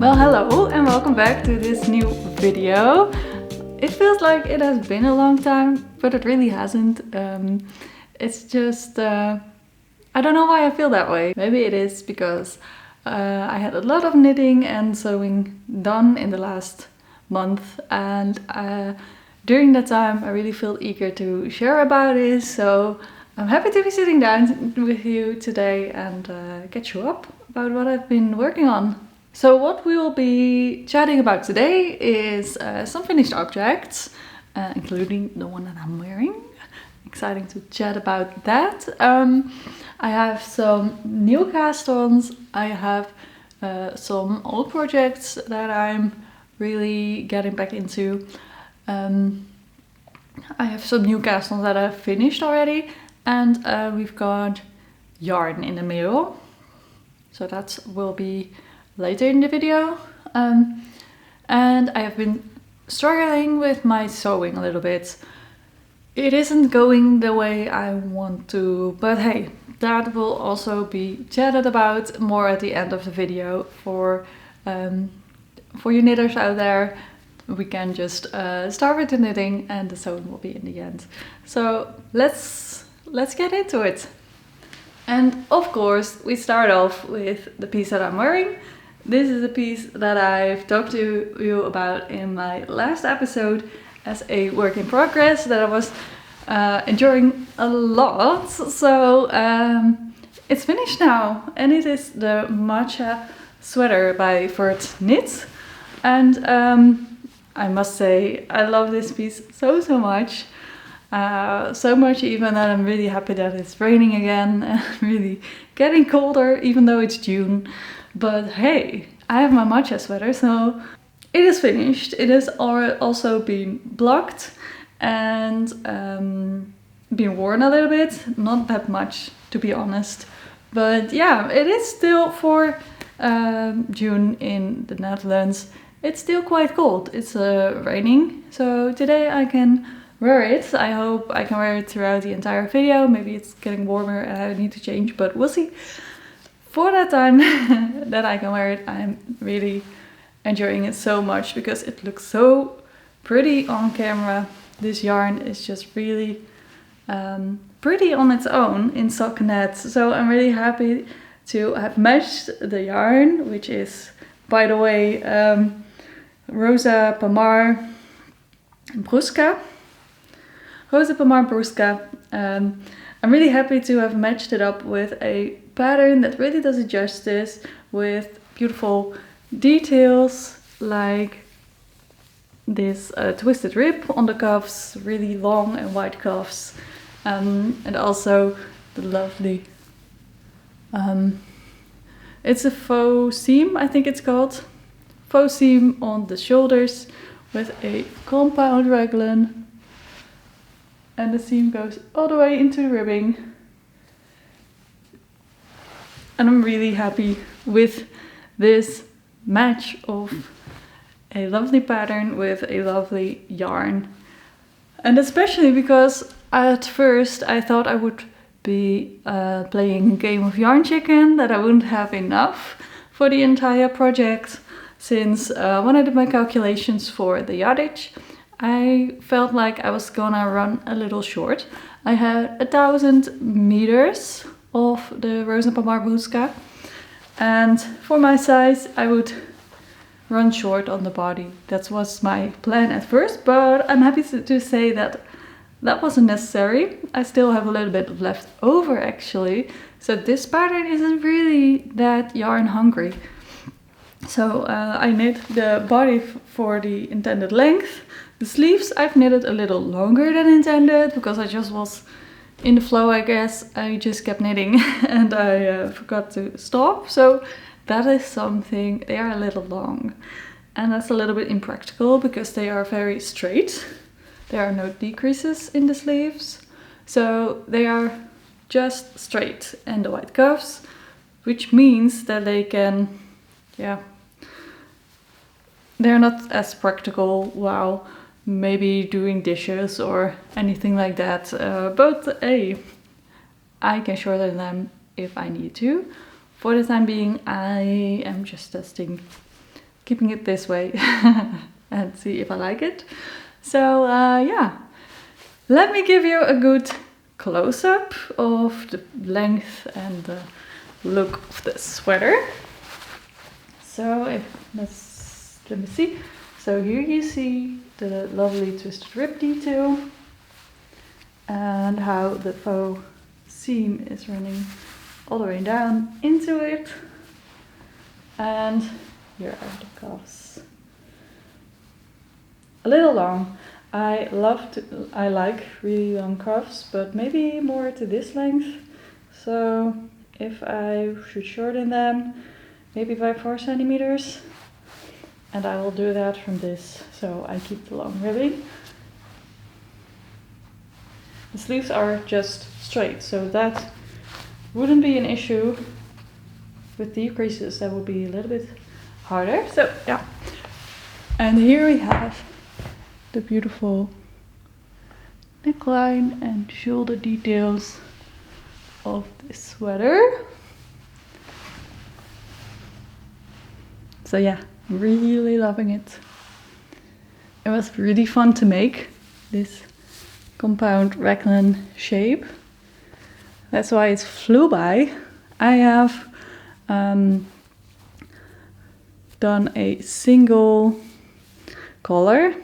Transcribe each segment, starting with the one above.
Well, hello and welcome back to this new video. It feels like it has been a long time, but it really hasn't. It's just, I don't know why I feel that way. Maybe it is because I had a lot of knitting and sewing done in the last month, and during that time I really feel eager to share about it. So I'm happy to be sitting down with you today and catch you up about what I've been working on. So what we will be chatting about today is some finished objects, including the one that I'm wearing. Exciting to chat about that. I have some new cast-ons. I have some old projects that I'm really getting back into. I have some new cast-ons that I've finished already, and we've got yarn in the middle. So that will be later in the video. And I have been struggling with my sewing a little bit. It isn't going the way I want to, but hey, that will also be chatted about more at the end of the video. For you knitters out there, we can just start with the knitting and the sewing will be in the end. So let's get into it. And of course, we start off with the piece that I'm wearing. This is a piece that I've talked to you about in my last episode as a work in progress that I was enjoying a lot. So it's finished now, and it is the Matcha sweater by Vert Knit. And I must say, I love this piece so much. So much even that I'm really happy that it's raining again and really getting colder, even though it's June. But hey, I have my Matcha sweater, so it is finished. It has also been blocked and been worn a little bit. Not that much, to be honest. But yeah, it is still for June in the Netherlands. It's still quite cold. It's raining, so today I can wear it. I hope I can wear it throughout the entire video. Maybe it's getting warmer and I need to change, but we'll see. For that time that I can wear it, I'm really enjoying it so much because it looks so pretty on camera. This yarn is just really pretty on its own in stockinette. So I'm really happy to have matched the yarn, which is, by the way, Rosa Pamar Brusca. Rosa Pamar Brusca. I'm really happy to have matched it up with a pattern that really does it justice, with beautiful details like this twisted rib on the cuffs, really long and wide cuffs, and also the lovely, it's a faux seam, I think it's called, faux seam on the shoulders with a compound raglan. And the seam goes all the way into the ribbing. And I'm really happy with this match of a lovely pattern with a lovely yarn. And especially because at first I thought I would be playing a game of yarn chicken, that I wouldn't have enough for the entire project. Since when I did my calculations for the yardage, I felt like I was gonna run a little short. I had 1,000 meters of the Rosa Pamar Brusca, and for my size I would run short on the body. That was my plan at first, but I'm happy to say that that wasn't necessary. I still have a little bit left over actually, so this pattern isn't really that yarn hungry. So I knit the body for the intended length. The sleeves I've knitted a little longer than intended because I just was in the flow, I guess. I just kept knitting and I forgot to stop. So that is something. They are a little long and that's a little bit impractical because they are very straight. There are no decreases in the sleeves. So they are just straight, and the white cuffs, which means that they can, yeah, they're not as practical while maybe doing dishes or anything like that, but hey, I can shorten them if I need to. For the time being, I am just testing keeping it this way and see if I like it. So yeah, let me give you a good close-up of the length and the look of the sweater. So let me see. So here you see the lovely twisted rib detail and how the faux seam is running all the way down into it. And here are the cuffs. A little long. I like really long cuffs, but maybe more to this length. So if I should shorten them, maybe by 4 centimeters. And I will do that from this, so I keep the long ribbing. The sleeves are just straight, so that wouldn't be an issue. With decreases, that would be a little bit harder. So yeah. And here we have the beautiful neckline and shoulder details of this sweater. So yeah, really loving it. It was really fun to make this compound raglan shape. That's why it flew by. I have done a single color.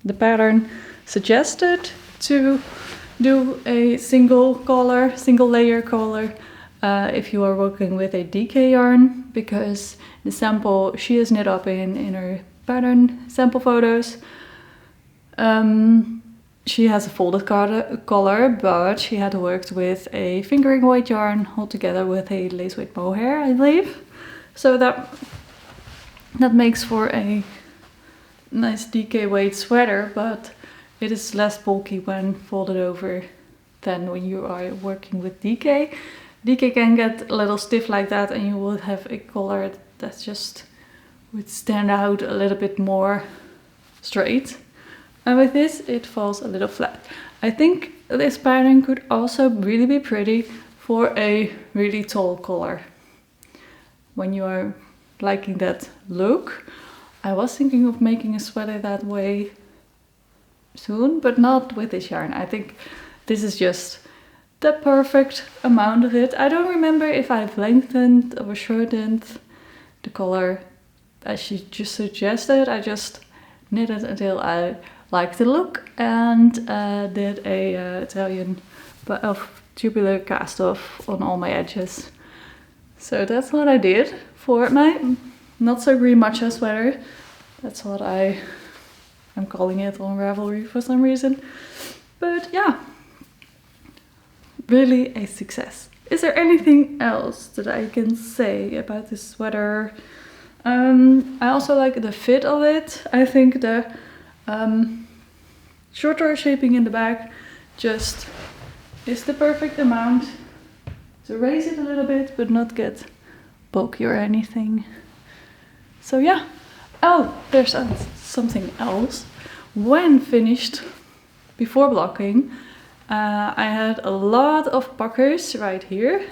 The pattern suggested to do a single color, single layer color if you are working with a DK yarn, because the sample she has knit up in her pattern sample photos, she has a folded collar, but she had worked with a fingering weight yarn altogether with a lace weight mohair, I believe. So that makes for a nice DK weight sweater, but it is less bulky when folded over than when you are working with DK. DK can get a little stiff like that, and you will have a collar that just would stand out a little bit more straight. And with this, it falls a little flat. I think this pattern could also really be pretty for a really tall collar. When you are liking that look, I was thinking of making a sweater that way soon, but not with this yarn. I think this is just the perfect amount of it. I don't remember if I've lengthened or shortened the collar as she just suggested. I just knitted until I liked the look and did a Italian of tubular cast off on all my edges. So that's what I did for my not so green matcha sweater. That's what I'm calling it on Ravelry for some reason. But yeah, really a success. Is there anything else that I can say about this sweater? I also like the fit of it. I think the shorter shaping in the back just is the perfect amount to raise it a little bit but not get bulky or anything. So yeah. Oh, there's something else. When finished, before blocking, I had a lot of puckers right here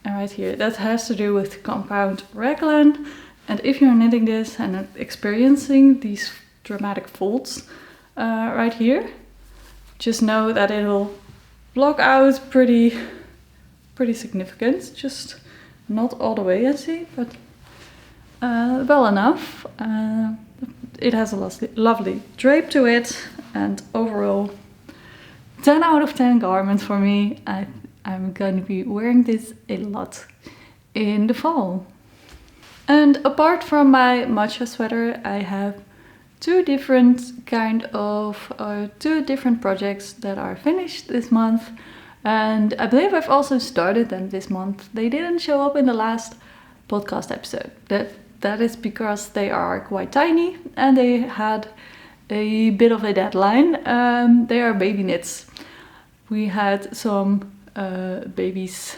and right here. That has to do with compound raglan. And if you're knitting this and experiencing these dramatic folds right here, just know that it'll block out pretty significant. Just not all the way, I see, but well enough. It has a lovely drape to it, and overall 10 out of 10 garment for me. I'm going to be wearing this a lot in the fall. And apart from my matcha sweater, I have two different projects that are finished this month, and I believe I've also started them this month. They didn't show up in the last podcast episode. That is because they are quite tiny and they had a bit of a deadline. They are baby knits. We had some babies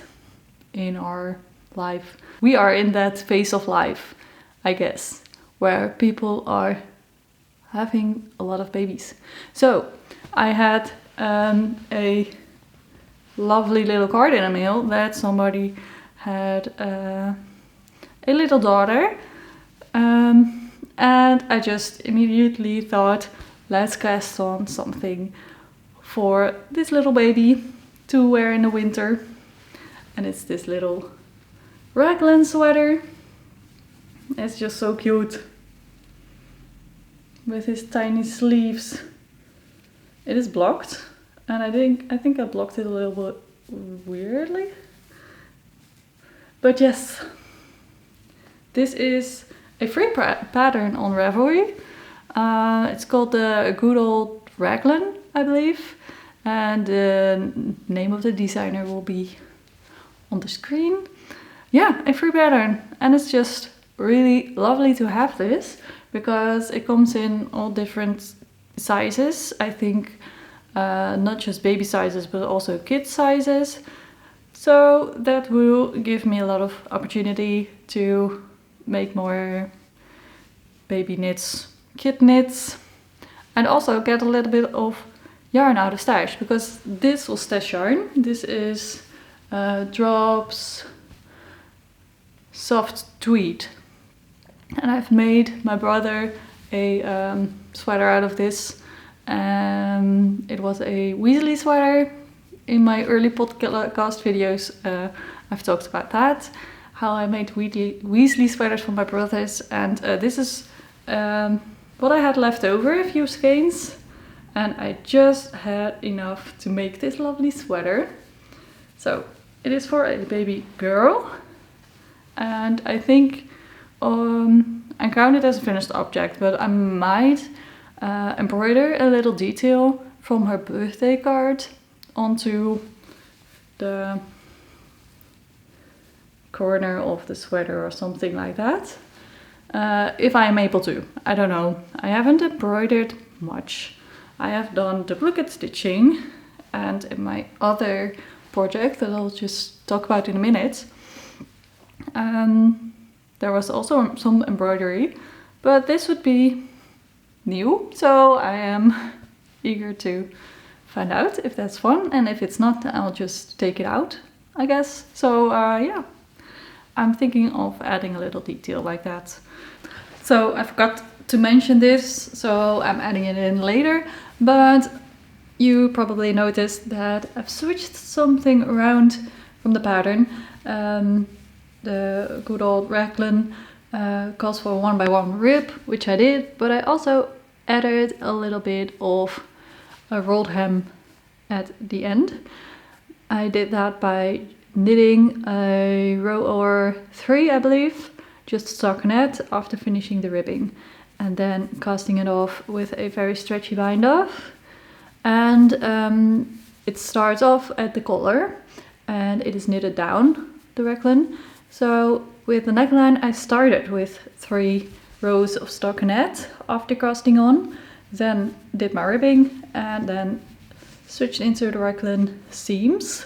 in our life. We are in that phase of life, I guess, where people are having a lot of babies. So I had a lovely little card in the mail that somebody had a little daughter And I just immediately thought, let's cast on something for this little baby to wear in the winter. And it's this little Raglan sweater. It's just so cute with his tiny sleeves. It is blocked, and I think I blocked it a little bit weirdly. But yes, this is a free pattern on Ravelry. It's called the good old Raglan, I believe, and the name of the designer will be on the screen. Yeah, a free pattern, and it's just really lovely to have this because it comes in all different sizes. I think not just baby sizes but also kid sizes. So that will give me a lot of opportunity to make more baby knits, kid knits, and also get a little bit of yarn out of stash, because this will stash yarn. This is Drops Soft Tweed, and I've made my brother a sweater out of this. It was a Weasley sweater. In my early podcast videos I've talked about that, how I made Weasley sweaters for my brothers, and this is what I had left over, a few skeins, and I just had enough to make this lovely sweater. So it is for a baby girl, and I think I count it as a finished object, but I might embroider a little detail from her birthday card onto the corner of the sweater or something like that. If I am able to. I don't know. I haven't embroidered much. I have done duplicate stitching, and in my other project that I'll just talk about in a minute, there was also some embroidery, but this would be new, so I am eager to find out if that's fun, and if it's not, I'll just take it out, I guess. So yeah, I'm thinking of adding a little detail like that. So I forgot to mention this, so I'm adding it in later, but you probably noticed that I've switched something around from the pattern. The good old Raglan calls for a 1x1 rib, which I did, but I also added a little bit of a rolled hem at the end. I did that by knitting a row or 3, I believe, just stockinette after finishing the ribbing, and then casting it off with a very stretchy bind off. And it starts off at the collar and it is knitted down, the Raglan. So with the neckline I started with 3 rows of stockinette after casting on, then did my ribbing and then switched into the Raglan seams.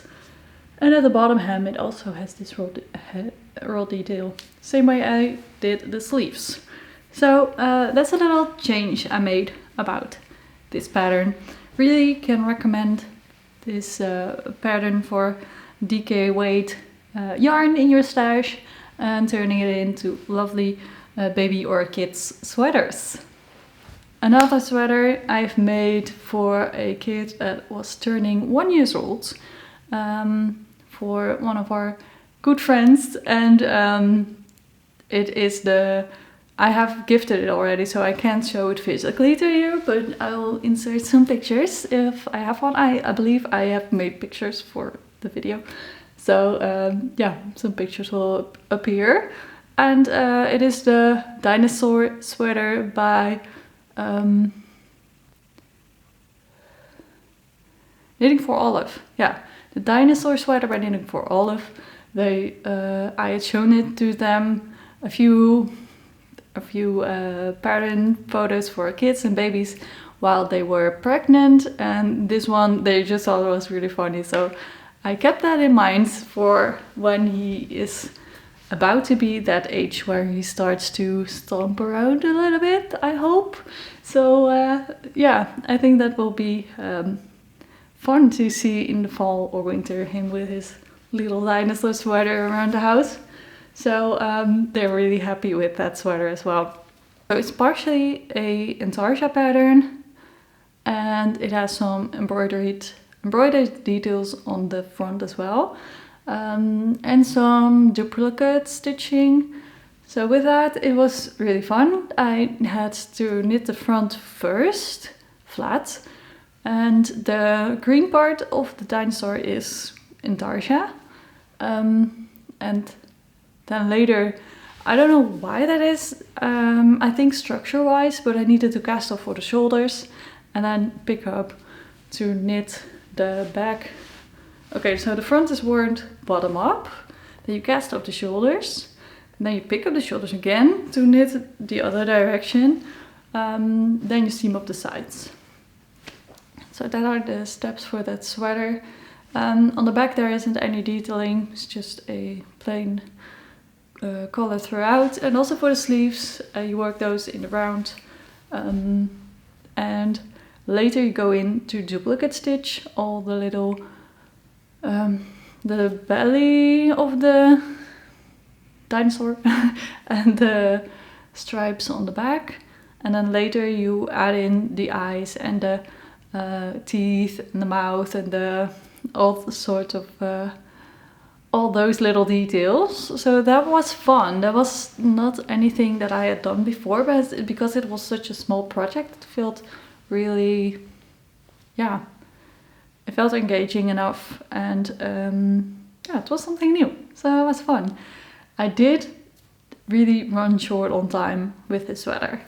And at the bottom hem it also has this roll detail, same way I did the sleeves. So that's a little change I made about this pattern. Really can recommend this pattern for DK weight yarn in your stash and turning it into lovely baby or kids sweaters. Another sweater I've made for a kid that was turning 1 year old, for one of our good friends, and it is I have gifted it already, so I can't show it physically to you, but I will insert some pictures if I have one. I believe I have made pictures for the video, so yeah, some pictures will appear. And it is the Dinosaur sweater by Knitting for Olive. Yeah, the Dinosaur sweater by Knitting for Olive. I had shown it to them a few pattern photos for kids and babies while they were pregnant, and this one they just thought it was really funny, so I kept that in mind for when he is about to be that age where he starts to stomp around a little bit, I hope. So yeah, I think that will be fun to see in the fall or winter, him with his little dinosaur sweater around the house. So they're really happy with that sweater as well. So it's partially a intarsia pattern, and it has some embroidered details on the front as well, and some duplicate stitching. So with that, it was really fun. I had to knit the front first, flat, and the green part of the dinosaur is intarsia, and then later, I don't know why that is, I think structure wise, but I needed to cast off for the shoulders and then pick up to knit the back. Okay, so the front is worn bottom up, then you cast off the shoulders, and then you pick up the shoulders again to knit the other direction, then you seam up the sides. So that are the steps for that sweater. On the back there isn't any detailing, it's just a plain color throughout, and also for the sleeves you work those in the round, and later you go in to duplicate stitch all the little the belly of the dinosaur and the stripes on the back, and then later you add in the eyes and the teeth and the mouth and the all sorts of all those little details. So that was fun. That was not anything that I had done before, but because it was such a small project, it felt really, yeah, it felt engaging enough, and yeah, it was something new. So it was fun. I did really run short on time with this sweater.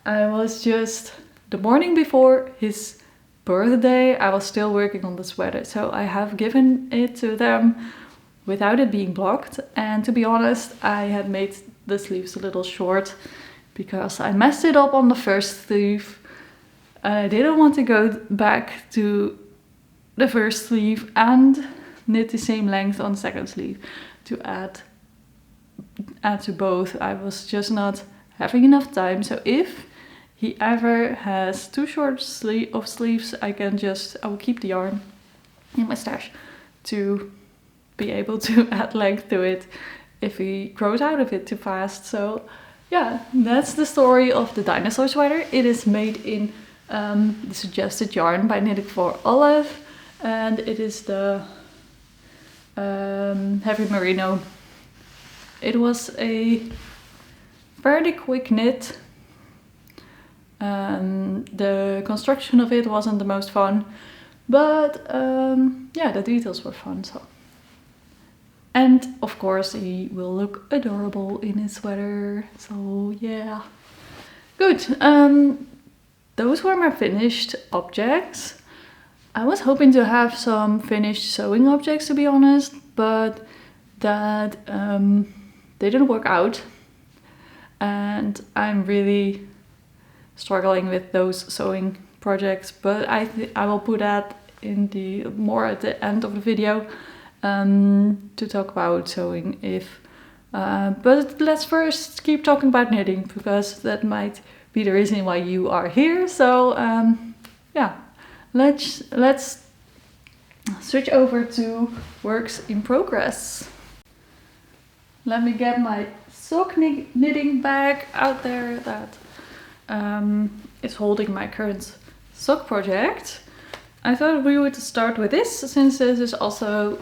I was just, the morning before his birthday, I was still working on the sweater, so I have given it to them without it being blocked, and to be honest, I had made the sleeves a little short because I messed it up on the first sleeve. I didn't want to go back to the first sleeve and knit the same length on the second sleeve to add to both. I was just not having enough time, so if he ever has too short of sleeves, I will keep the yarn in my stash to be able to add length to it if he grows out of it too fast. So yeah, that's the story of the dinosaur sweater. It is made in the suggested yarn by Knitting for Olive, and it is the heavy merino. It was a fairly quick knit. The construction of it wasn't the most fun, but yeah, the details were fun. So, and of course he will look adorable in his sweater. So yeah, good. Those were my finished objects. I was hoping to have some finished sewing objects, to be honest, but that they didn't work out, and I'm really struggling with those sewing projects, but I will put that in the more at the end of the video to talk about sewing but let's first keep talking about knitting, because that might be the reason why you are here. So yeah, let's switch over to works in progress. Let me get my sock knitting bag out there that is holding my current sock project. I thought we would start with this, since this is also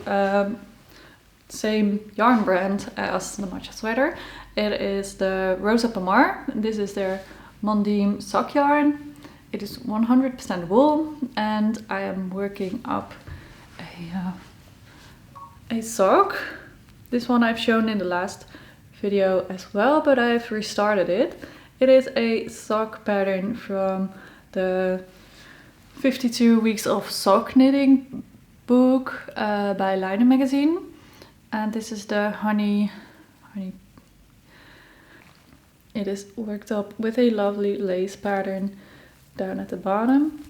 same yarn brand as the Matcha sweater. It is the Rosa Pomar. This is their Mondim sock yarn. It is 100% wool, and I am working up a sock. This one I've shown in the last video as well, but I've restarted it. It is a sock pattern from the 52 Weeks of Sock Knitting book by Leila magazine. And this is the honey. It is worked up with a lovely lace pattern down at the bottom.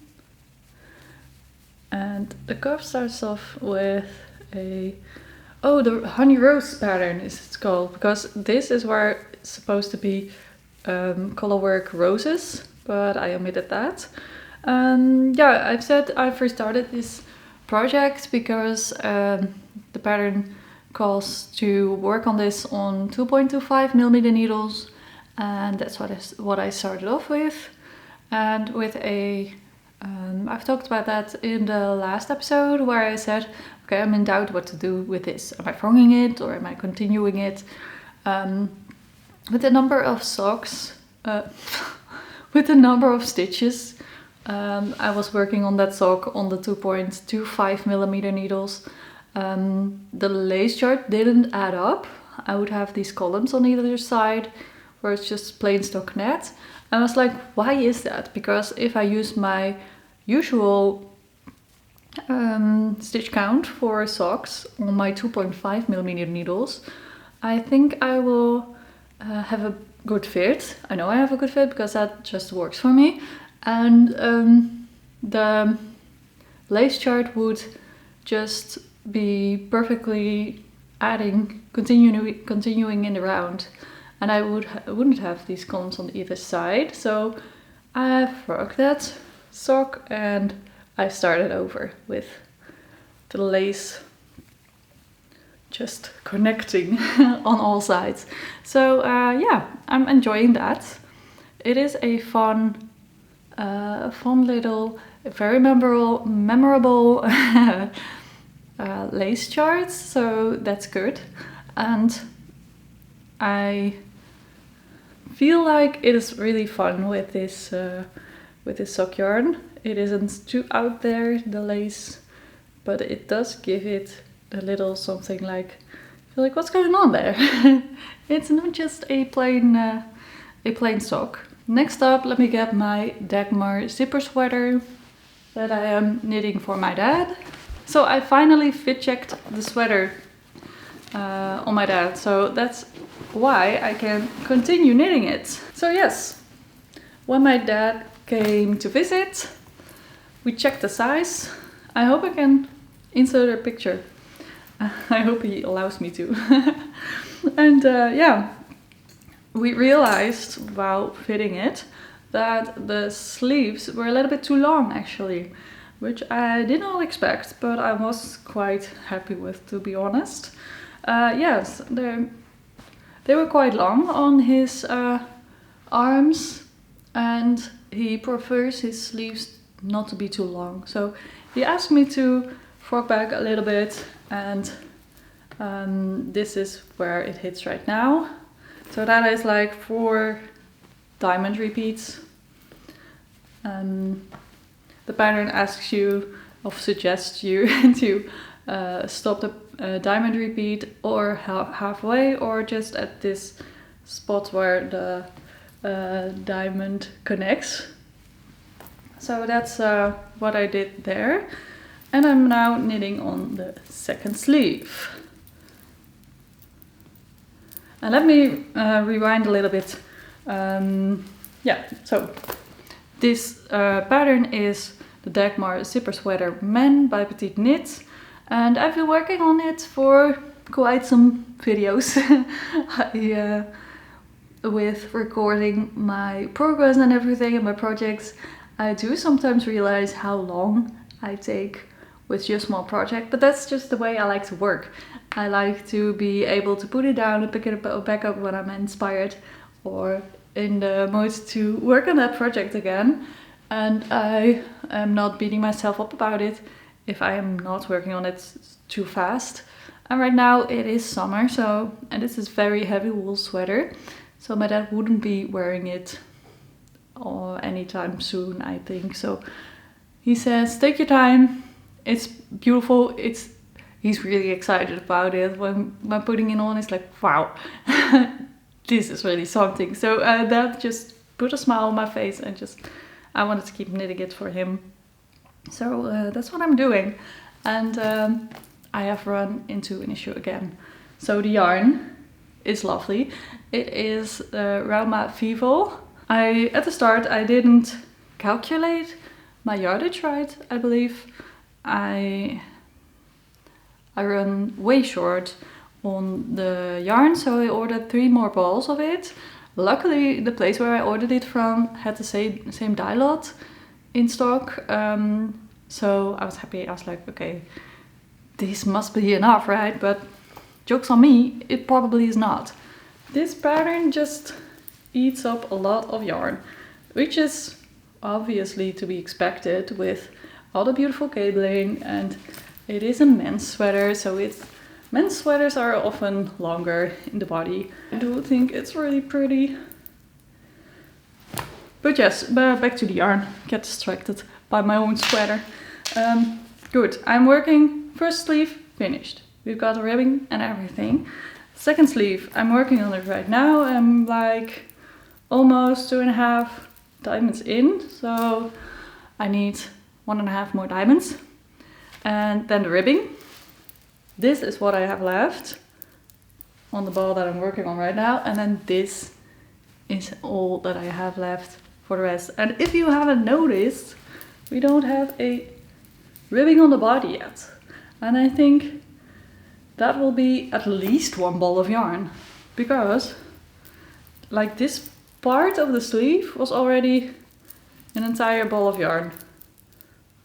And the cuff starts off with the honey rose pattern is it's called, because this is where it's supposed to be colorwork roses, but I omitted that. Yeah, I've said I've restarted this project because the pattern because to work on this on 2.25mm needles, and that's what I started off with. And with a I've talked about that in the last episode where I said, okay, I'm in doubt what to do with this. Am I throwing it or am I continuing it? With the number of socks, with the number of stitches, I was working on that sock on the 2.25mm needles. The lace chart didn't add up. I would have these columns on either side where it's just plain stock net. I was like, why is that? Because if I use my usual stitch count for socks on my 2.5mm needles, I think I will have a good fit. I know I have a good fit because that just works for me. And the lace chart would just be perfectly continuing in the round, and I wouldn't have these columns on either side. So I broke that sock and I started over with the lace just connecting on all sides. So yeah, I'm enjoying that. It is a fun little, very memorable lace charts, so that's good. And I feel like it is really fun with this sock yarn. It isn't too out there, the lace, but it does give it a little something like, I feel like, what's going on there? It's not just a plain sock. Next up, let me get my Dagmar zipper sweater that I am knitting for my dad. So I finally fit checked the sweater on my dad, so that's why I can continue knitting it. So yes, when my dad came to visit, we checked the size. I hope I can insert a picture. I hope he allows me to. And yeah, we realized while fitting it that the sleeves were a little bit too long actually, which I did not expect, but I was quite happy with, to be honest. Yes, they were quite long on his arms, and he prefers his sleeves not to be too long. So he asked me to fork back a little bit, and this is where it hits right now. So that is like 4 diamond repeats. The pattern asks you, or suggests you to stop the diamond repeat or halfway, or just at this spot where the diamond connects. So that's what I did there. And I'm now knitting on the second sleeve. And let me rewind a little bit. Yeah, so this pattern is the Dagmar zipper sweater Men by Petiteknit, and I've been working on it for quite some videos. With recording my progress and everything and my projects, I do sometimes realize how long I take with just small project, but that's just the way I like to work. I like to be able to put it down and pick it back up when I'm inspired or in the mood to work on that project again. And I am not beating myself up about it if I am not working on it too fast. And right now it is summer, so, and this is very heavy wool sweater, so my dad wouldn't be wearing it anytime soon, I think. So he says, take your time, it's beautiful, he's really excited about it. When putting it on, it's like, wow, this is really something. So that just put a smile on my face, and I wanted to keep knitting it for him. So that's what I'm doing. And I have run into an issue again. So the yarn is lovely. It is Rauma Vivo. At the start I didn't calculate my yardage right, I believe. I run way short on the yarn, so I ordered 3 more balls of it. Luckily the place where I ordered it from had the same dye lot in stock, so I was happy. I was like, okay, this must be enough, right? But joke's on me, it probably is not. This pattern just eats up a lot of yarn, which is obviously to be expected with all the beautiful cabling, and it is a men's sweater, so men's sweaters are often longer in the body. I do think it's really pretty. But yes, back to the yarn. Get distracted by my own sweater. Good, I'm working first sleeve, finished. We've got the ribbing and everything. Second sleeve, I'm working on it right now. I'm like almost 2.5 diamonds in, so I need 1.5 more diamonds. And then the ribbing. This is what I have left on the ball that I'm working on right now, and then this is all that I have left for the rest. And if you haven't noticed, we don't have a ribbing on the body yet, and I think that will be at least 1 ball of yarn, because like this part of the sleeve was already an entire ball of yarn,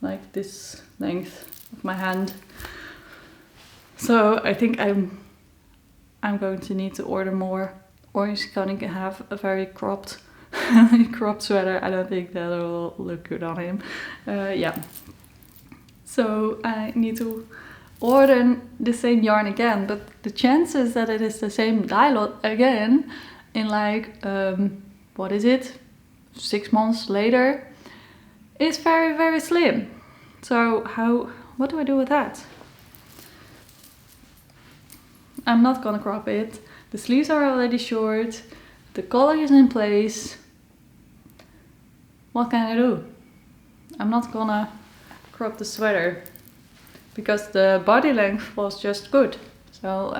like this length of my hand. So I think I'm going to need to order more, or he's going to have a very cropped sweater. I don't think that will look good on him. Yeah. So I need to order the same yarn again, but the chances that it is the same dye lot again in like, what is it, 6 months later is very, very slim. So what do I do with that? I'm not gonna crop it. The sleeves are already short. The collar is in place. What can I do? I'm not gonna crop the sweater because the body length was just good. So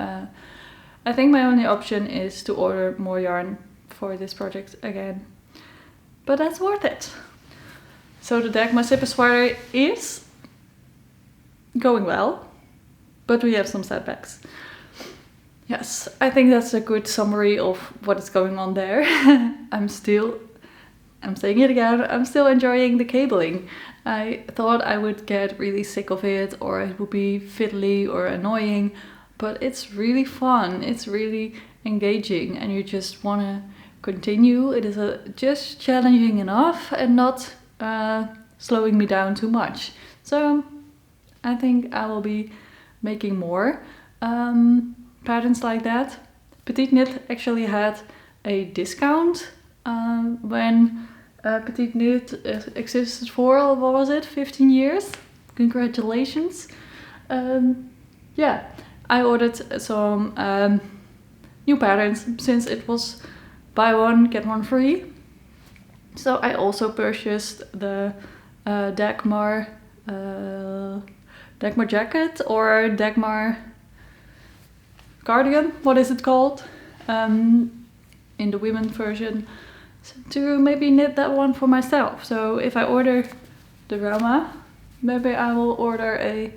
I think my only option is to order more yarn for this project again. But that's worth it. So the Dagmar zipper sweater is going well, but we have some setbacks. Yes, I think that's a good summary of what is going on there. I'm saying it again, I'm still enjoying the cabling. I thought I would get really sick of it, or it would be fiddly or annoying, but it's really fun, it's really engaging, and you just want to continue. It is just challenging enough and not slowing me down too much. So I think I will be making more patterns like that. Petiteknit actually had a discount when Petiteknit existed for, what was it, 15 years? Congratulations. Yeah, I ordered some new patterns since it was buy one get one free. So I also purchased the Dagmar jacket, or Dagmar cardigan, what is it called, in the women version, to maybe knit that one for myself. So if I order the Rama, maybe I will order a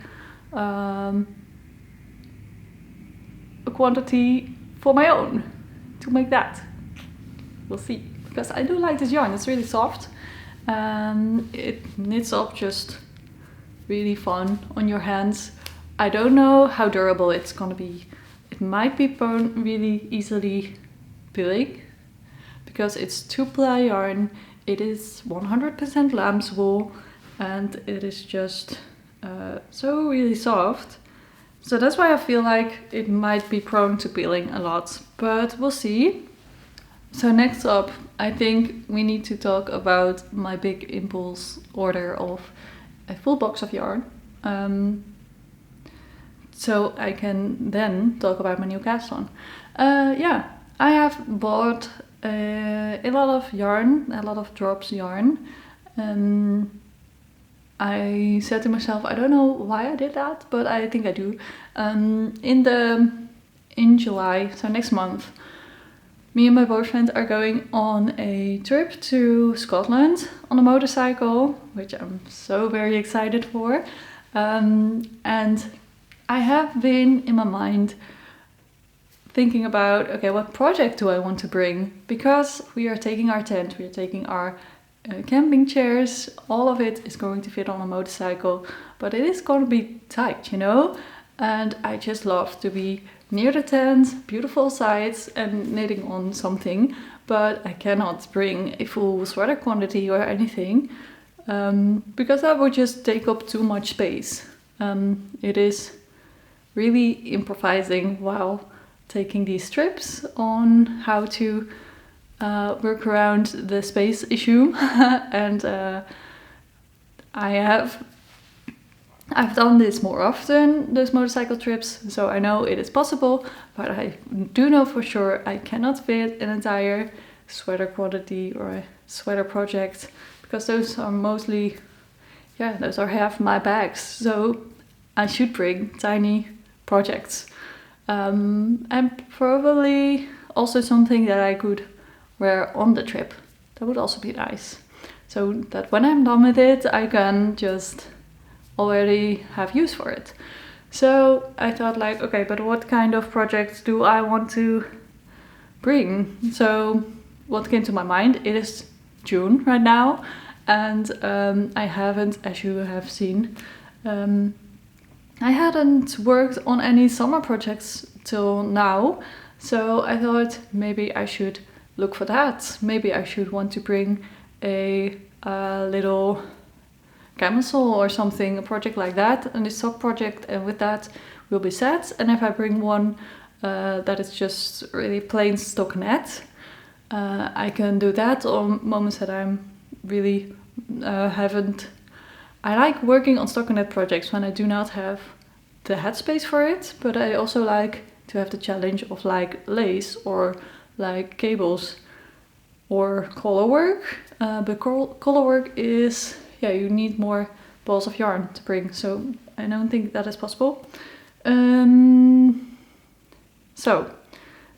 quantity for my own to make that. We'll see, because I do like this yarn. It's really soft and it knits up just really fun on your hands. I don't know how durable it's gonna be. It might be prone really easily peeling because it's 2-ply yarn. It is 100% lamb's wool, and it is just so really soft. So that's why I feel like it might be prone to peeling a lot, but we'll see. So next up, I think we need to talk about my big impulse order of a full box of yarn. So I can then talk about my new cast on. Yeah, I have bought a lot of yarn, a lot of drops yarn. I said to myself, I don't know why I did that, but I think I do. In July, so next month, me and my boyfriend are going on a trip to Scotland on a motorcycle, which I'm so very excited for. And I have been in my mind thinking about, okay, what project do I want to bring? Because we are taking our tent, we are taking our camping chairs, all of it is going to fit on a motorcycle, but it is going to be tight, you know? And I just love to be near the tent, beautiful sights and knitting on something, but I cannot bring a full sweater quantity or anything because that would just take up too much space. It is really improvising while taking these strips on how to work around the space issue and I've done this more often, those motorcycle trips, so I know it is possible, but I do know for sure I cannot fit an entire sweater quantity or a sweater project, because those are mostly, yeah, those are half my bags, so I should bring tiny projects. And probably also something that I could wear on the trip. That would also be nice. So that when I'm done with it, I can just already have use for it. So I thought like, okay, but what kind of projects do I want to bring? So what came to my mind, it is June right now, and I haven't, as you have seen, I hadn't worked on any summer projects till now, so I thought maybe I should look for that. Maybe I should want to bring a little camisole or something, a project like that, and a sock project, and with that will be set. And if I bring one that is just really plain stockinette, I can do that on moments that I'm really haven't. I like working on stockinette projects when I do not have the headspace for it, but I also like to have the challenge of like lace or like cables or collar work. But collar work is, yeah, you need more balls of yarn to bring, so I don't think that is possible. So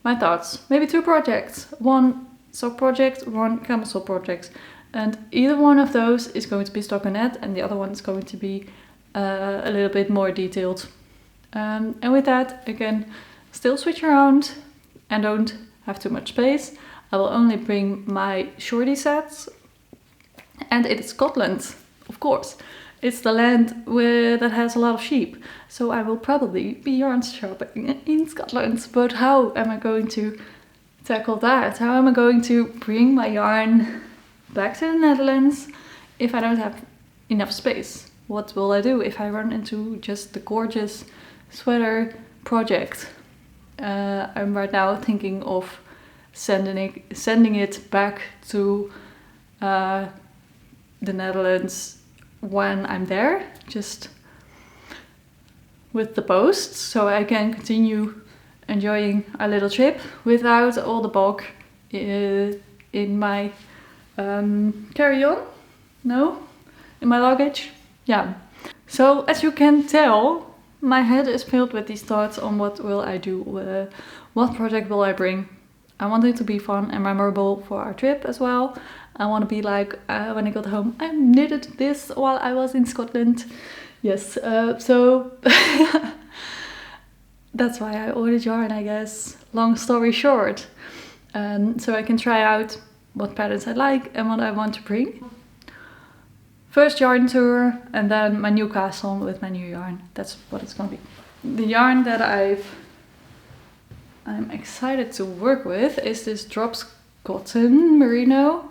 my thoughts, maybe 2 projects, 1 sock project, 1 camisole project, and either one of those is going to be stockinette and the other one is going to be a little bit more detailed. And with that, again, still switch around and don't have too much space. I will only bring my shorty sets, and it is Scotland, of course. It's the land that has a lot of sheep, so I will probably be yarn shopping in Scotland. But how am I going to tackle that? How am I going to bring my yarn back to the Netherlands if I don't have enough space? What will I do if I run into just the gorgeous sweater project? I'm right now thinking of sending it back to the Netherlands when I'm there, just with the post, so I can continue enjoying our little trip without all the bulk in my carry-on. No? In my luggage? Yeah. So as you can tell, my head is filled with these thoughts on what will I do, what project will I bring. I want it to be fun and memorable for our trip as well. I want to be like, when I got home, I knitted this while I was in Scotland. Yes, so that's why I ordered yarn, I guess. Long story short. So I can try out what patterns I like and what I want to bring. First yarn tour, and then my new castle with my new yarn. That's what it's gonna be. The yarn that I'm excited to work with is this Drops Cotton Merino.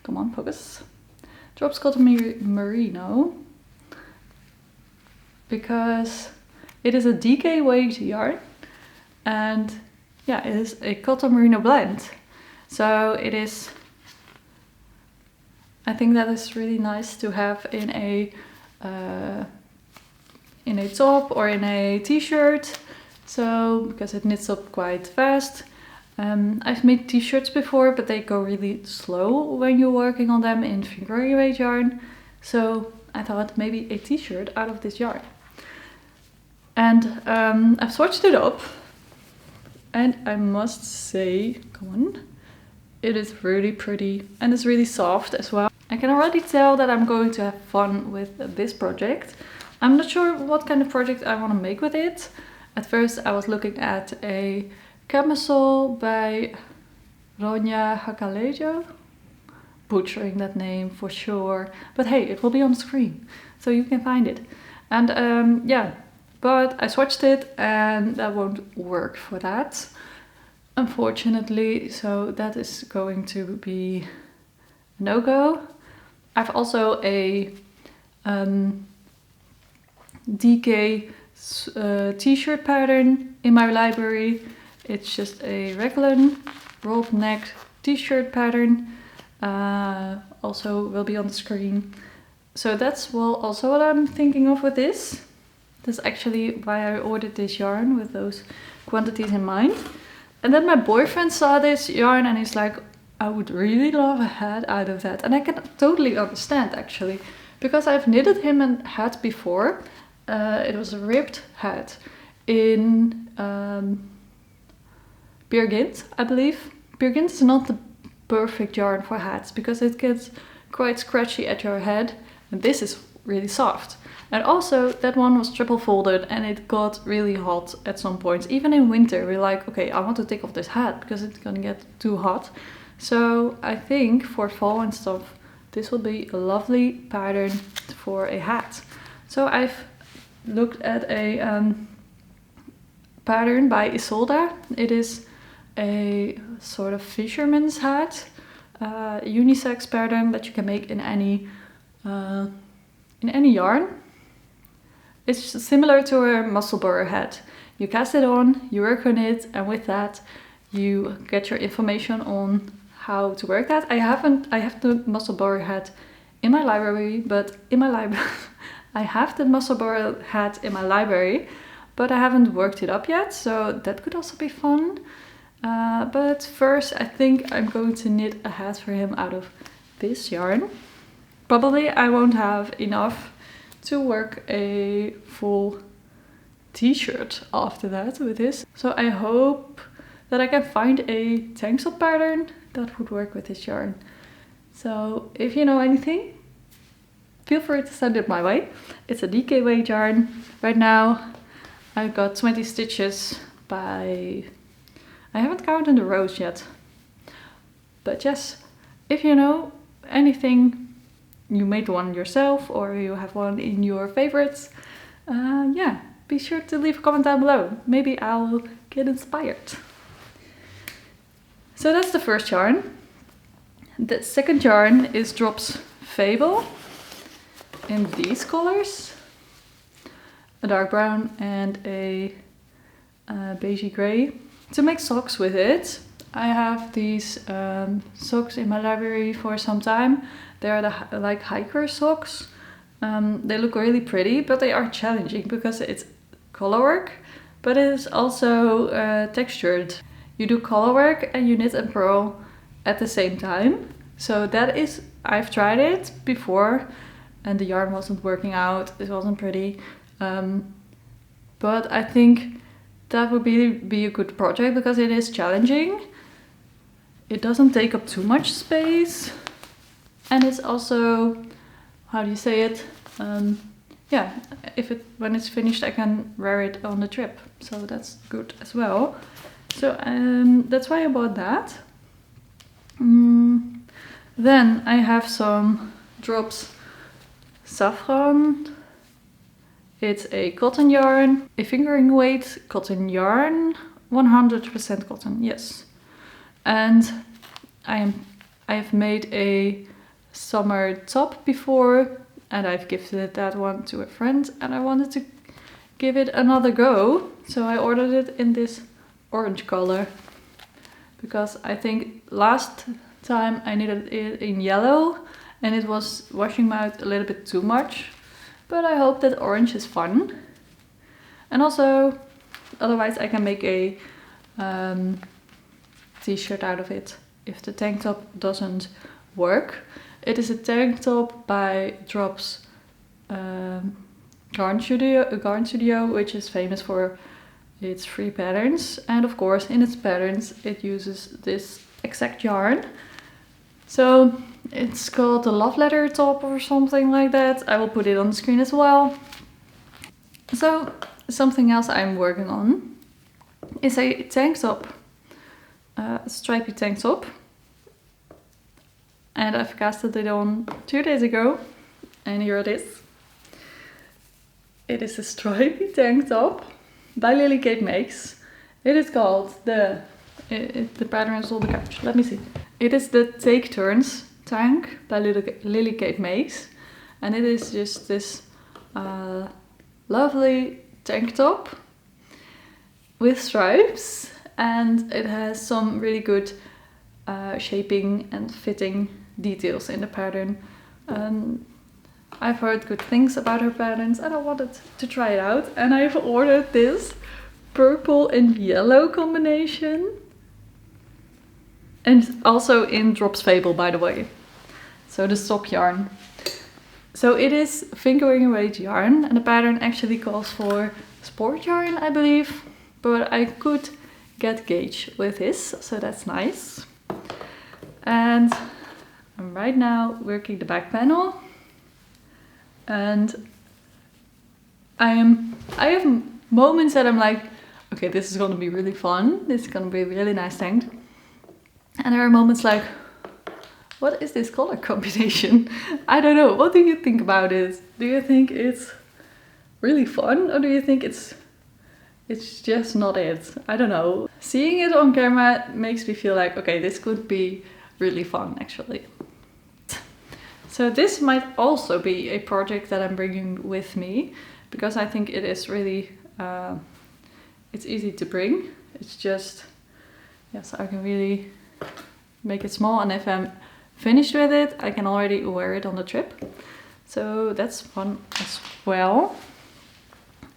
Come on, focus. Drops Cotton Merino. Because it is a DK weight yarn. And yeah, it is a cotton merino blend. So it is, I think that is really nice to have in a top or in a t-shirt. So, because it knits up quite fast. I've made t-shirts before, but they go really slow when you're working on them in fingering weight yarn. So I thought maybe a t-shirt out of this yarn. And I've swatched it up. And I must say, come on, it is really pretty and it's really soft as well. I can already tell that I'm going to have fun with this project. I'm not sure what kind of project I want to make with it. At first I was looking at a camisole by Ronja Hakalejo. Butchering that name for sure. But hey, it will be on the screen, so you can find it. And yeah, but I swatched it and that won't work for that, unfortunately, so that is going to be a no-go. I've also a DK t-shirt pattern in my library. It's just a Raglan rolled neck t-shirt pattern. Also will be on the screen. So that's also what I'm thinking of with this. That's actually why I ordered this yarn, with those quantities in mind. And then my boyfriend saw this yarn and he's like, I would really love a hat out of that. And I can totally understand, actually, because I've knitted him a hat before. It was a ribbed hat in Peer Gynt, I believe. Peer Gynt is not the perfect yarn for hats because it gets quite scratchy at your head, and this is really soft. And also that one was triple folded and it got really hot at some points. Even in winter we're like, okay, I want to take off this hat because it's gonna get too hot. So I think for fall and stuff this will be a lovely pattern for a hat. So I've looked at a pattern by Isolde. It is a sort of fisherman's hat, unisex pattern that you can make in any yarn. It's similar to a muscle borer hat. You cast it on, you work on it, and with that you get your information on how to work that. I have the muscle borer hat in my library, but I have the muscle borer hat in my library, but I haven't worked it up yet, so that could also be fun. But first I think I'm going to knit a hat for him out of this yarn. Probably I won't have enough to work a full t-shirt after that with this. So I hope that I can find a tank top pattern that would work with this yarn. So if you know anything, feel free to send it my way. It's a DK weight yarn. Right now I've got 20 stitches by... I haven't counted the rows yet. But yes, if you know anything, you made one yourself or you have one in your favorites, yeah, be sure to leave a comment down below. Maybe I'll get inspired. So that's the first yarn. The second yarn is Drops Fable in these colors. A dark brown and a beigey grey. To make socks with it, I have these socks in my library for some time. They are the like hiker socks. They look really pretty, but they are challenging because it's color work, but it is also textured. You do color work and you knit and purl at the same time. So that is, I've tried it before and the yarn wasn't working out. It wasn't pretty. But I think that would be a good project because it is challenging. It doesn't take up too much space. And it's also, how do you say it? Yeah, when it's finished I can wear it on the trip. So that's good as well. So that's why I bought that. Then I have some Drops Saffron. It's a cotton yarn, a fingering weight cotton yarn, 100% cotton, yes. And I have made a summer top before and I've gifted that one to a friend and I wanted to give it another go. So I ordered it in this orange color because I think last time I knitted it in yellow and it was washing me out a little bit too much. But I hope that orange is fun. And also, otherwise I can make a t-shirt out of it if the tank top doesn't work. It is a tank top by Drops Garn Studio, which is famous for its free patterns. And of course, in its patterns, it uses this exact yarn. So it's called the Love Letter top or something like that. I will put it on the screen as well. So something else I'm working on is a tank top, a stripy tank top. And I've casted it on 2 days ago and here it is. it is a stripy tank top by Lily Makes. It is called the pattern is on the couch. Let me see. It is the Take Turns tank by Lily Makes, and it is just this lovely tank top with stripes, and it has some really good shaping and fitting details in the pattern. I've heard good things about her patterns and I wanted to try it out, and I've ordered this purple and yellow combination, and also in Drops Fable, by the way. So the sock yarn. So it is fingering weight yarn, and the pattern actually calls for sport yarn, I believe, but I could get gauge with this, so that's nice. And I'm right now working the back panel, and I have moments that I'm like, okay, this is gonna be really fun, this is gonna be a really nice tank. And there are moments like, what is this color combination? I don't know. What do you think about it? Do you think it's really fun, or do you think it's just not it? I don't know. Seeing it on camera makes me feel like, okay, this could be really fun actually. So this might also be a project that I'm bringing with me, because I think it is really, it's easy to bring. It's just, yes, I can really make it small, and if I'm finished with it, I can already wear it on the trip. So that's fun as well.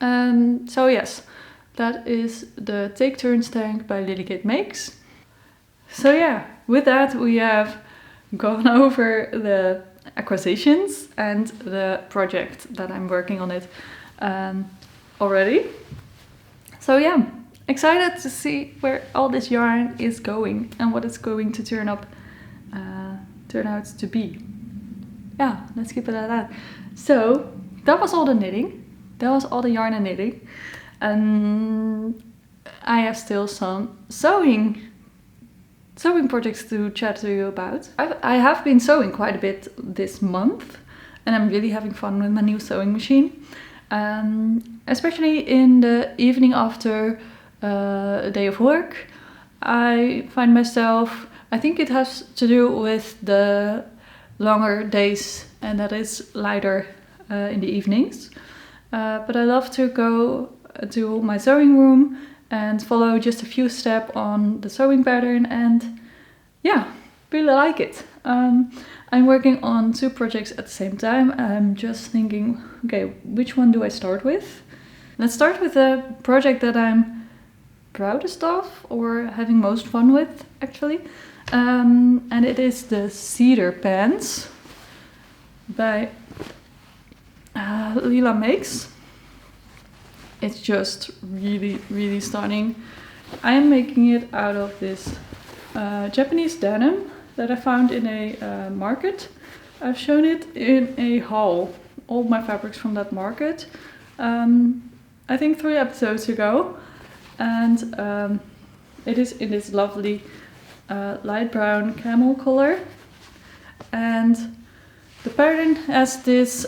So yes, that is the Take Turns tank by Lily Makes. So yeah, with that we have gone over the acquisitions and the project that I'm working on it already. So yeah, excited to see where all this yarn is going and what it's going to turn out to be. Yeah, let's keep it at that. So that was all the knitting. That was all the yarn and knitting. I have still some sewing projects to chat to you about. I have been sewing quite a bit this month, and I'm really having fun with my new sewing machine. Especially in the evening after a day of work, I find myself, I think it has to do with the longer days, and that is lighter in the evenings. But I love to go to my sewing room and follow just a few steps on the sewing pattern, and yeah, really like it. I'm working on 2 projects at the same time. I'm just thinking, okay, which one do I start with? Let's start with the project that I'm proudest of, or having most fun with actually. And it is the Cedar pants by Leila Makes. It's just really, really stunning. I am making it out of this Japanese denim that I found in a market. I've shown it in a haul, all my fabrics from that market, I think 3 episodes ago. And it is in this lovely light brown camel color. And the pattern has this,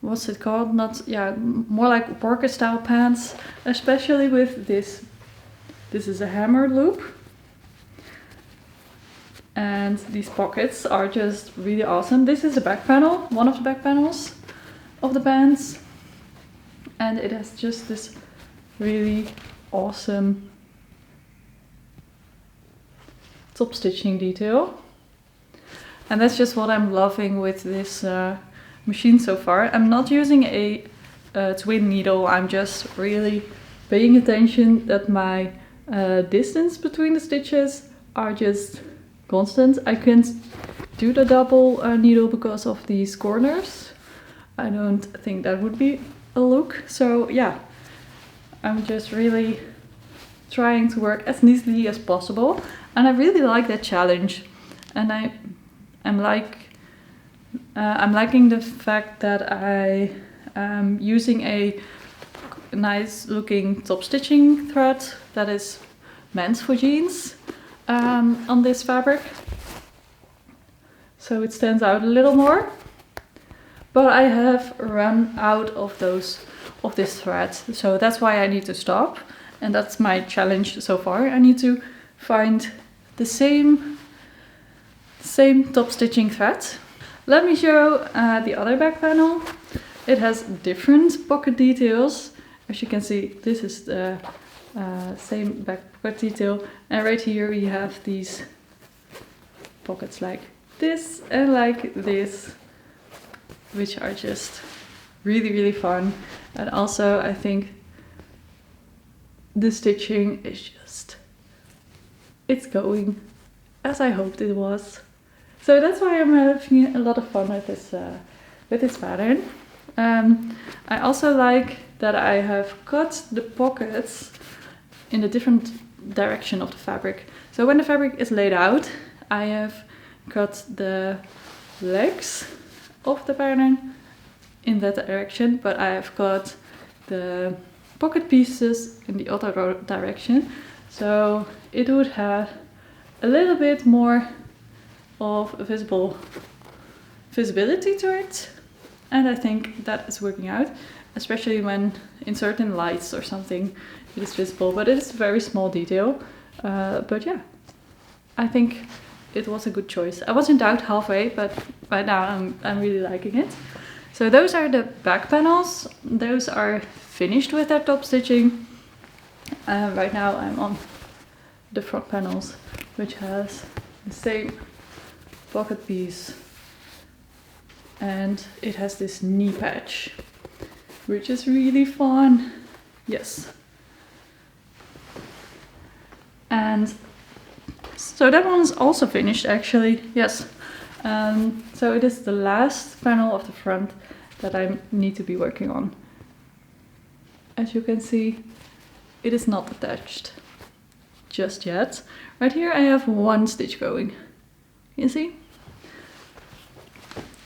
what's it called? More like worker style pants, especially with this. This is a hammer loop. And these pockets are just really awesome. This is the back panel, one of the back panels of the pants. And it has just this really awesome top stitching detail. And that's just what I'm loving with this machine so far. I'm not using a twin needle. I'm just really paying attention that my distance between the stitches are just constant. I can't do the double needle because of these corners. I don't think that would be a look. So yeah, I'm just really trying to work as neatly as possible, and I really like that challenge. And I'm liking the fact that I am using a nice looking top stitching thread that is meant for jeans on this fabric, so it stands out a little more. but I have run out of this thread, so that's why I need to stop, and that's my challenge so far. I need to find the same top stitching thread. Let me show the other back panel. It has different pocket details. As you can see, this is the same back pocket detail, and right here we have these pockets like this and like this, which are just really fun. And also I think the stitching is just, it's going as I hoped it was. So that's why I'm having a lot of fun with this pattern. I also like that I have cut the pockets in a different direction of the fabric. So when the fabric is laid out, I have cut the legs of the pattern in that direction, but I have cut the pocket pieces in the other direction, so it would have a little bit more of visibility to it, and I think that is working out, especially when in certain lights or something it is visible, but it is a very small detail. But yeah, I think it was a good choice. I was in doubt halfway, but right now I'm really liking it. So those are the back panels. Those are finished with their top stitching. Right now I'm on the front panels, which has the same pocket piece, and it has this knee patch, which is really fun. Yes. And so that one's also finished actually, yes. So it is the last panel of the front that I need to be working on. As you can see, it is not attached just yet. Right here I have one stitch going, you see?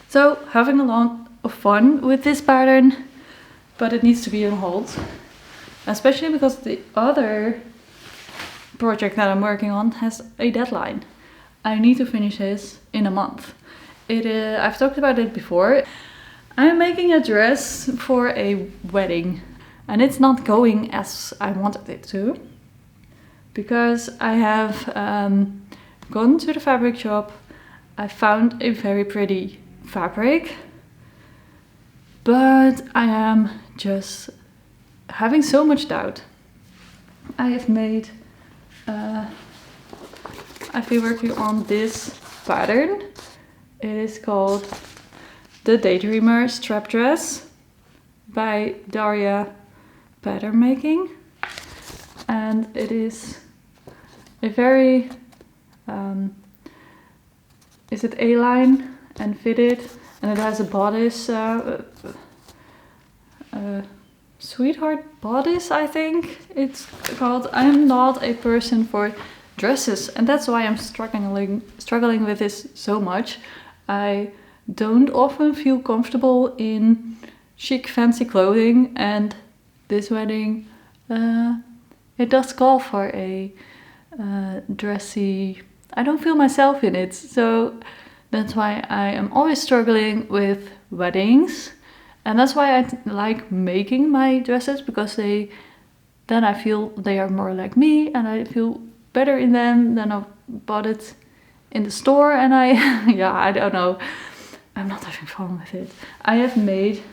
So having a lot of fun with this pattern, but it needs to be on hold, especially because the other project that I'm working on has a deadline. I need to finish this in a month. I've talked about it before. I'm making a dress for a wedding, and it's not going as I wanted it to, because I have gone to the fabric shop. I found a very pretty fabric, but I am just having so much doubt. I've been working on this pattern. It is called the Daydreamer strap dress by Daria Patternmaking, and it is a very is it A-line and fitted, and it has a bodice, sweetheart bodice, I think it's called. I'm not a person for dresses, and that's why I'm struggling with this so much. I don't often feel comfortable in chic fancy clothing, and this wedding it does call for a dressy, I don't feel myself in it, so that's why I am always struggling with weddings. And that's why I like making my dresses, because then I feel they are more like me, and I feel better in them than I bought it in the store. And I don't know, I'm not having fun with it. I have made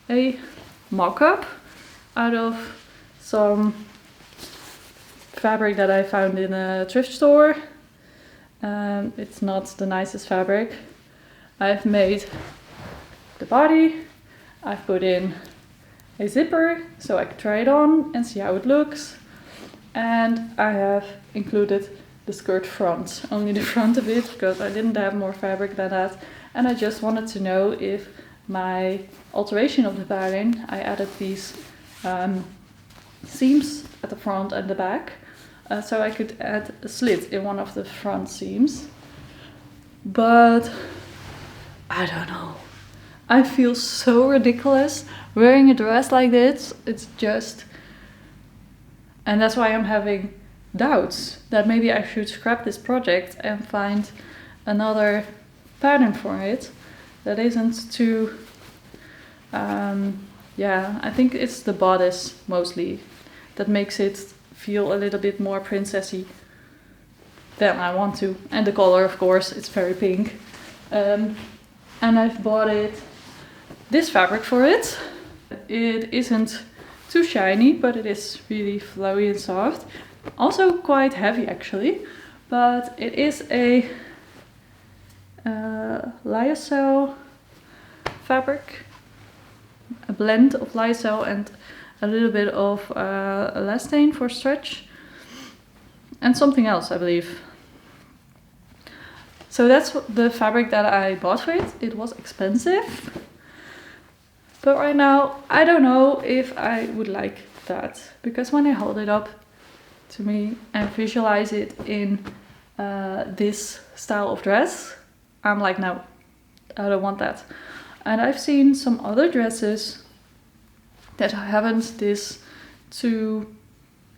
a mock-up out of some fabric that I found in a thrift store. It's not the nicest fabric. I've made the body. I've put in a zipper so I can try it on and see how it looks. And I have included the skirt front, only the front of it, because I didn't have more fabric than that. And I just wanted to know if my alteration of the pattern, I added these seams at the front and the back, so I could add a slit in one of the front seams. But I don't know. I feel so ridiculous wearing a dress like this. It's just... And that's why I'm having doubts that maybe I should scrap this project and find another pattern for it. that isn't too, yeah, I think it's the bodice mostly that makes it feel a little bit more princessy than I want to. And the color, of course, it's very pink. And I've bought this fabric for it. It isn't too shiny, but it is really flowy and soft. Also quite heavy actually, but it is a lyocell fabric, a blend of lyocell and a little bit of elastane for stretch, and something else, I believe. So that's the fabric that I bought for it. It was expensive, but right now I don't know if I would like that, because when I hold it up to me and visualize it in this style of dress, I'm like, no, I don't want that. And I've seen some other dresses that haven't this too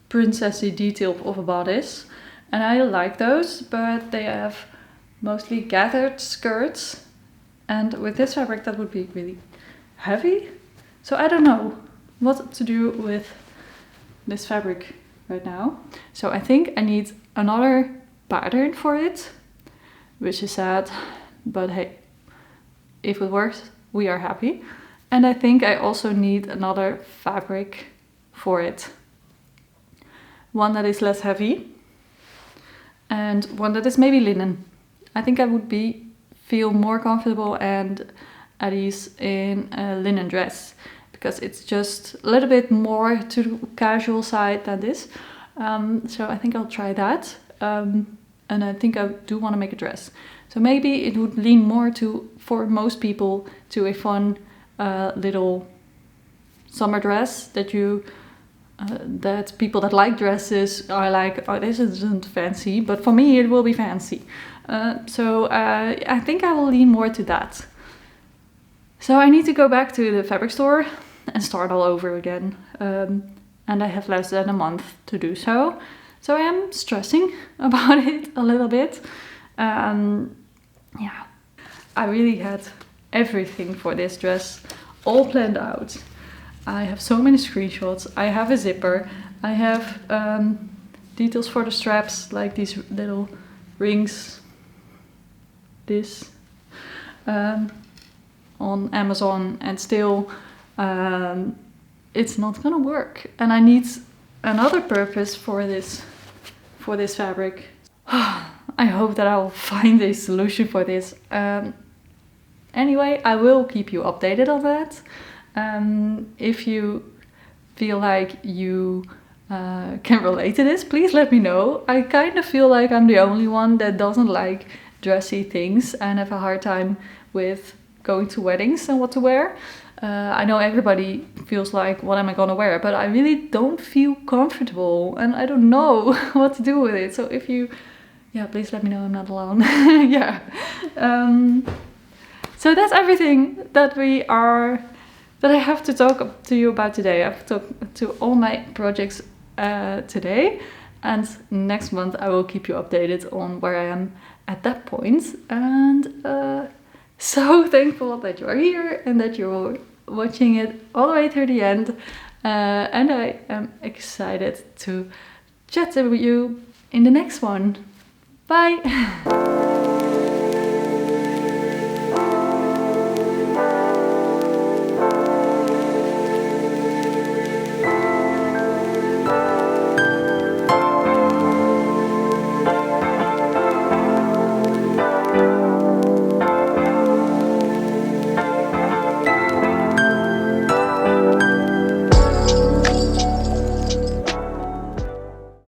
princessy detail of a bodice, and I like those, but they have mostly gathered skirts, and with this fabric that would be really heavy. So I don't know what to do with this fabric right now. So I think I need another pattern for it, which is sad, but hey, if it works, we are happy. And I think I also need another fabric for it. One that is less heavy and one that is maybe linen. I think I would feel more comfortable and at ease in a linen dress, because it's just a little bit more to the casual side than this. So I think I'll try that. And I think I do want to make a dress. So maybe it would lean more for most people, to a fun little summer dress that that people that like dresses are like, oh, this isn't fancy, but for me it will be fancy. So I think I will lean more to that. So I need to go back to the fabric store and start all over again. And I have less than a month to do so. So I am stressing about it a little bit. Yeah, I really had everything for this dress all planned out. I have so many screenshots. I have a zipper. I have details for the straps, like these little rings. This on Amazon, and still it's not gonna work. And I need another purpose for this fabric. I hope that I'll find a solution for this. Anyway, I will keep you updated on that. If you feel like you can relate to this, please let me know. I kind of feel like I'm the only one that doesn't like dressy things and have a hard time with going to weddings and what to wear. I know everybody feels like, what am I gonna wear? But I really don't feel comfortable and I don't know what to do with it. So if you, yeah, please let me know I'm not alone. Yeah. So that's everything that I have to talk to you about today. I've talked to all my projects today, and next month I will keep you updated on where I am at that point. And so thankful that you are here and that you're watching it all the way through the end. And I am excited to chat with you in the next one. Bye!